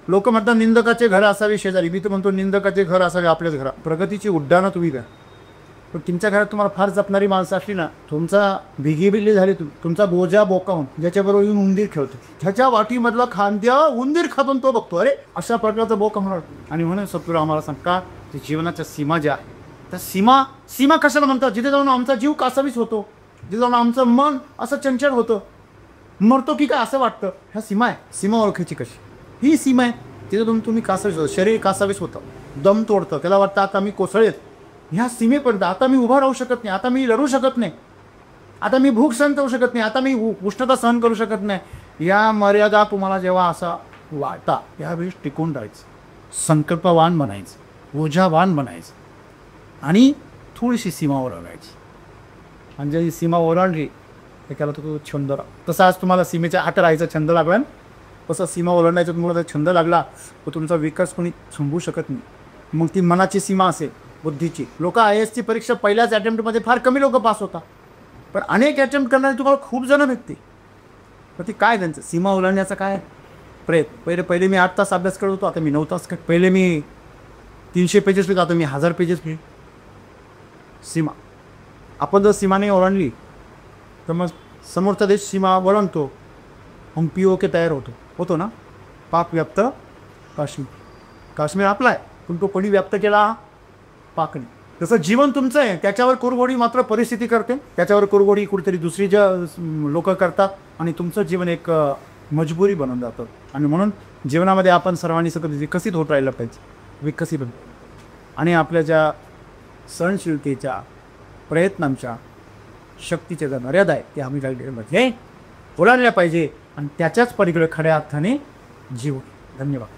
लोक म्हणतात निंदकाचे घर असावे शेजारी. मी तर म्हणतो निंदकाचे घर असावे आपल्याच घरा. प्रगतीची उड्डाणं तुम्ही द्या, पण तुमच्या घरात तुम्हाला फार जपणारी माणसं असली ना, तुमचा भिगी बिल्ली झाली, तुमचा बोजा बोकावून ज्याच्याबरोबर येऊन उंदीर खेळतो, ह्याच्या वाटीमधला खांद्या उंदीर खातून तो बघतो. अरे अशा प्रकारचा बोका होणार. आणि म्हणून सत्तूर आम्हाला सांगा की जीवनाच्या सीमा ज्या आहे त्या सीमा कशाला म्हणतात, जिथे जाऊन आमचा जीव कासावीस होतो, जिथे जाऊन आमचं मन असं चंचल होतं, मरतो की काय असं वाटतं. ह्या सीमा आहे. सीमा ओळखायची कशी, ही सीमा आहे. तिथे तुम्ही कासावीस होतं, शरीर कासावीस होतं, दम तोडतं, त्याला वाटतं आता मी कोसळेत. ह्या सीमेपर्यंत आता मी उभा राहू शकत नाही, आता मी लढू शकत नाही, आता मी भूक सहन करू शकत नाही, आता मी उष्णता सहन करू शकत नाही. या मर्यादा तुम्हाला जेव्हा असा वाटता यावेळेस टिकून राहायचं, संकल्पवान बनायचं, ऊर्जावान बनायचं आणि थोडीशी सीमा ओलांडायची. आणि जर ही सीमा ओलांडली एकाला तो छंद तसा आज तुम्हाला सीमेच्या आत राहायचा छंद लागला, तसा सीमा ओलांडायचा तुम्हाला जर छंद लागला तर तुमचा विकास कोणी थांबवू शकत नाही. मग ती मनाची सीमा असेल, बुद्धीची. लोक IASची परीक्षा पहिल्याच अटेम्प्टमध्ये फार कमी लोक पास होतात, पण अनेक अटेम्प्ट करणारे तुम्हाला खूप जण भेटते. तर ती काय त्यांचं सीमा ओलांडण्याचा काय प्रयत्न. पहिले मी 8 तास अभ्यास करत होतो, आता मी 9 तास पहिले मी 300 पेजेस लिहितो, आता मी 1000 पेजेस लिहितो. सीमा आपण जर सीमा नाही ओलांडली तर मग समोरचा देश सीमा ओलांडतो, मग POK तयार होतो ना. पाक व्याप्त काश्मीर आपला आहे, पण तो कोणी व्याप्त केला, पाकने. तसं जीवन तुमचं आहे, त्याच्यावर कुरघोडी मात्र परिस्थिती करते, त्याच्यावर कुरघोडी कुठेतरी दुसरी ज्या लोक करतात आणि तुमचं जीवन एक मजबुरी बनून जातं. आणि म्हणून जीवनामध्ये आपण सर्वांनी सतत विकसित होत राहिलं पाहिजे, विकसित. आणि आपल्या ज्या सहनशीलतेच्या प्रयत्नांच्या शक्तीच्या ज्या मर्यादा आहे त्या आम्ही काही ओलांडल्या पाहिजे आणि त्याच्याच पलीकडे खऱ्या अर्थाने जीवन. धन्यवाद.